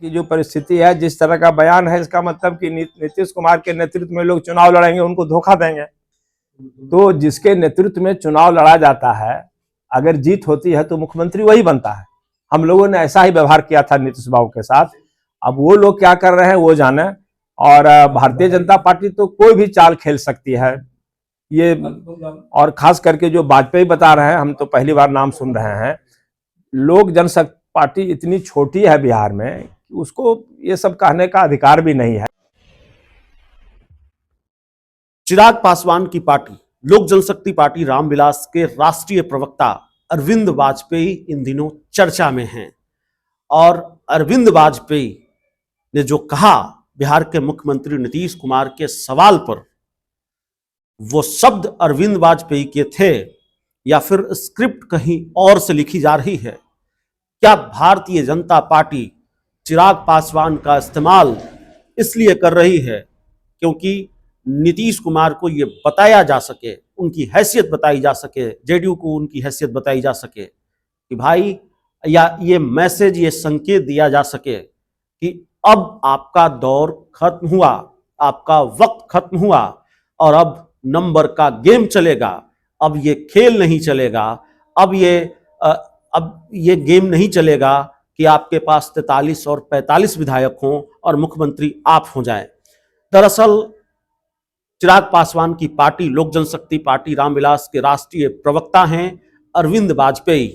की जो परिस्थिति है, जिस तरह का बयान है, इसका मतलब कि नीतीश कुमार के नेतृत्व में लोग चुनाव लड़ेंगे, उनको धोखा देंगे। तो जिसके नेतृत्व में चुनाव लड़ा जाता है, अगर जीत होती है तो मुख्यमंत्री वही बनता है। हम लोगों ने ऐसा ही व्यवहार किया था नीतीश बाबू के साथ। अब वो लोग क्या कर रहे हैं वो जाने। और भारतीय जनता पार्टी तो कोई भी चाल खेल सकती है ये। और खास करके जो वाजपेयी बता रहे हैं, हम तो पहली बार नाम सुन रहे हैं। लोक जनशक्ति पार्टी इतनी छोटी है बिहार में, उसको ये सब कहने का अधिकार भी नहीं है। चिराग पासवान की पार्टी लोक जनशक्ति पार्टी रामविलास के राष्ट्रीय प्रवक्ता अरविंद वाजपेयी इन दिनों चर्चा में हैं। और अरविंद वाजपेयी ने जो कहा बिहार के मुख्यमंत्री नीतीश कुमार के सवाल पर, वो शब्द अरविंद वाजपेयी के थे या फिर स्क्रिप्ट कहीं और से लिखी जा रही है? क्या भारतीय जनता पार्टी चिराग पासवान का इस्तेमाल इसलिए कर रही है क्योंकि नीतीश कुमार को यह बताया जा सके, उनकी हैसियत बताई जा सके, जेडीयू को उनकी हैसियत बताई जा सके कि भाई, या ये मैसेज, ये संकेत दिया जा सके कि अब आपका दौर खत्म हुआ, आपका वक्त खत्म हुआ और अब नंबर का गेम चलेगा। अब ये खेल नहीं चलेगा। अब ये गेम नहीं चलेगा कि आपके पास 43 और 45 विधायक हों और मुख्यमंत्री आप हो जाएं। दरअसल चिराग पासवान की पार्टी लोक जनशक्ति पार्टी रामविलास के राष्ट्रीय प्रवक्ता हैं अरविंद वाजपेयी।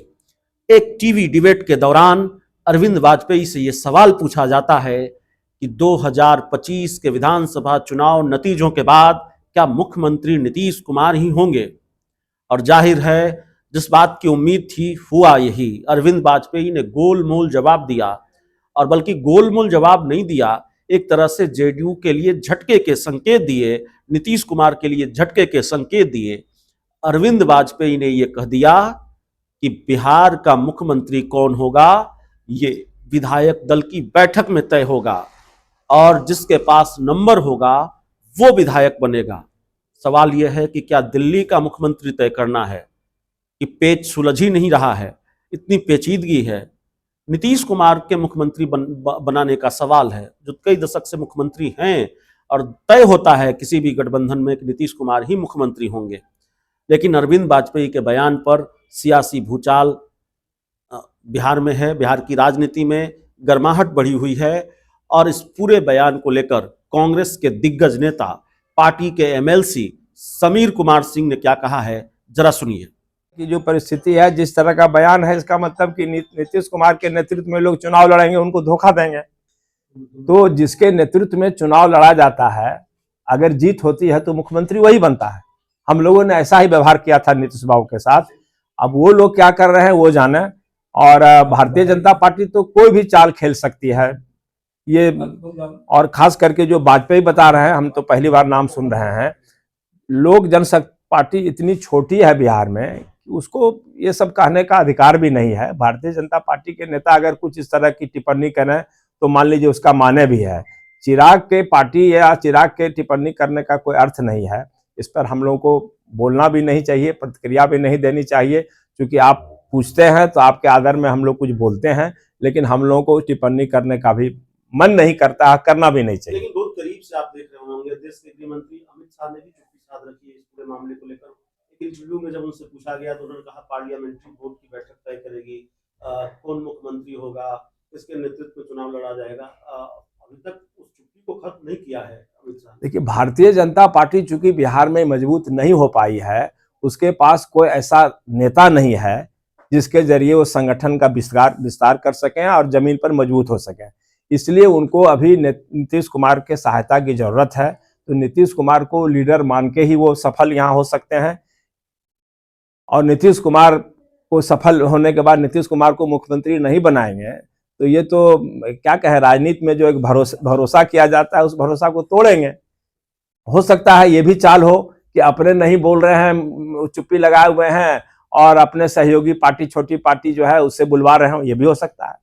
एक टीवी डिबेट के दौरान अरविंद वाजपेयी से यह सवाल पूछा जाता है कि 2025 के विधानसभा चुनाव नतीजों के बाद क्या मुख्यमंत्री नीतीश कुमार ही होंगे? और जाहिर है जिस बात की उम्मीद थी हुआ यही। अरविंद वाजपेयी ने गोलमोल जवाब दिया, और बल्कि गोलमोल जवाब नहीं दिया, एक तरह से जेडीयू के लिए झटके के संकेत दिए, नीतीश कुमार के लिए झटके के संकेत दिए। अरविंद वाजपेयी ने यह कह दिया कि बिहार का मुख्यमंत्री कौन होगा ये विधायक दल की बैठक में तय होगा, और जिसके पास नंबर होगा वो विधायक बनेगा। सवाल यह है कि क्या दिल्ली का मुख्यमंत्री तय करना है? कि पेच सुलझ ही नहीं रहा है, इतनी पेचीदगी है। नीतीश कुमार के मुख्यमंत्री बनाने का सवाल है, जो कई दशक से मुख्यमंत्री हैं, और तय होता है किसी भी गठबंधन में कि नीतीश कुमार ही मुख्यमंत्री होंगे। लेकिन अरविंद वाजपेयी के बयान पर सियासी भूचाल बिहार में है, बिहार की राजनीति में गर्माहट बढ़ी हुई है। और इस पूरे बयान को लेकर कांग्रेस के दिग्गज नेता, पार्टी के एमएलसी समीर कुमार सिंह ने क्या कहा है, जरा सुनिए। की जो परिस्थिति है, जिस तरह का बयान है, इसका मतलब कि नीतीश कुमार के नेतृत्व में लोग चुनाव लड़ेंगे, उनको धोखा देंगे। तो जिसके नेतृत्व में चुनाव लड़ा जाता है, अगर जीत होती है तो मुख्यमंत्री वही बनता है। हम लोगों ने ऐसा ही व्यवहार किया था नीतीश बाबू के साथ। अब वो लोग क्या कर रहे हैं वो जाने। और भारतीय जनता पार्टी तो कोई भी चाल खेल सकती है ये। और खास करके जो वाजपेयी बता रहे हैं, हम तो पहली बार नाम सुन रहे हैं। लोक जनशक्ति पार्टी इतनी छोटी है बिहार में, उसको ये सब कहने का अधिकार भी नहीं है। भारतीय जनता पार्टी के नेता अगर कुछ इस तरह की टिप्पणी करें तो मान लीजिए उसका माने भी है। चिराग के पार्टी या चिराग के टिप्पणी करने का कोई अर्थ नहीं है। इस पर हम लोगों को बोलना भी नहीं चाहिए, प्रतिक्रिया भी नहीं देनी चाहिए, क्योंकि आप पूछते हैं तो आपके आदर में हम लोग कुछ बोलते हैं, लेकिन हम लोगों को टिप्पणी करने का भी मन नहीं करता, करना भी नहीं चाहिए। लेकिन बहुत करीब से आप देख रहे होंगे, देश के गृह मंत्री अमित शाह ने भी चुप्पी साध रखी है इस पूरे मामले को लेकर। एक इंटरव्यू में जब उनसे पूछा गया तो उन्होंने कहा पार्लियामेंट्री बोर्ड की बैठक तय करेगी कौन मुख्यमंत्री होगा, इसके नेतृत्व में चुनाव लड़ा जाएगा। अभी तक उस चुप्पी को खत्म नहीं किया है अमित शाह। देखिए, भारतीय जनता पार्टी चूंकि बिहार में मजबूत नहीं हो पाई है, उसके पास कोई ऐसा नेता नहीं है जिसके जरिए वो संगठन का विस्तार कर सकें और जमीन पर मजबूत हो सकें। इसलिए उनको अभी नीतीश कुमार के सहायता की जरूरत है। तो नीतीश कुमार को लीडर मान के ही वो सफल यहाँ हो सकते हैं। और नीतीश कुमार को सफल होने के बाद नीतीश कुमार को मुख्यमंत्री नहीं बनाएंगे तो ये तो क्या कहे, राजनीति में जो एक भरोसा किया जाता है उस भरोसा को तोड़ेंगे। हो सकता है ये भी चाल हो कि अपने नहीं बोल रहे हैं, चुप्पी लगाए हुए हैं, और अपने सहयोगी पार्टी, छोटी पार्टी जो है उससे बुलवा रहे हो, ये भी हो सकता है।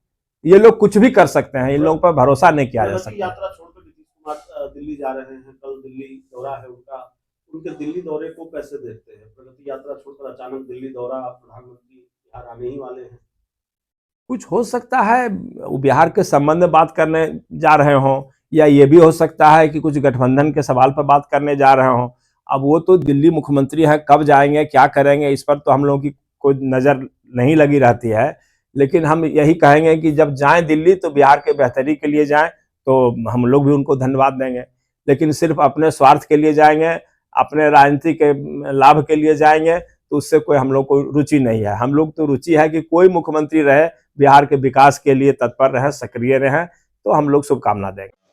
ये लोग कुछ भी कर सकते हैं, इन लोगों पर भरोसा नहीं किया जा सकता। यात्रा छोड़कर नीतीश कुमार दिल्ली जा रहे हैं, कल दिल्ली दौरा है उनका। उनके दिल्ली दौरे को कैसे देखते हैं? प्रगति यात्रा छोड़कर अचानक दिल्ली दौरा, प्रधानमंत्री बिहार आने ही वाले हैं। कुछ हो सकता है वो बिहार के संबंध में बात करने जा रहे हों, या ये भी हो सकता है कि कुछ गठबंधन के सवाल पर बात करने जा रहे हों। अब वो तो दिल्ली मुख्यमंत्री हैं, कब जाएंगे क्या करेंगे इस पर तो हम लोगों की कोई नज़र नहीं लगी रहती है। लेकिन हम यही कहेंगे कि जब जाएं दिल्ली तो बिहार के बेहतरी के लिए जाएं, तो हम लोग भी उनको धन्यवाद देंगे। लेकिन सिर्फ अपने स्वार्थ के लिए जाएंगे, अपने राजनीतिक लाभ के लिए जाएंगे, तो उससे कोई हम लोग को रुचि नहीं है। हम लोग तो रुचि है कि कोई मुख्यमंत्री रहे, बिहार के विकास के लिए तत्पर रहें, सक्रिय रहें, तो हम लोग शुभकामना देंगे।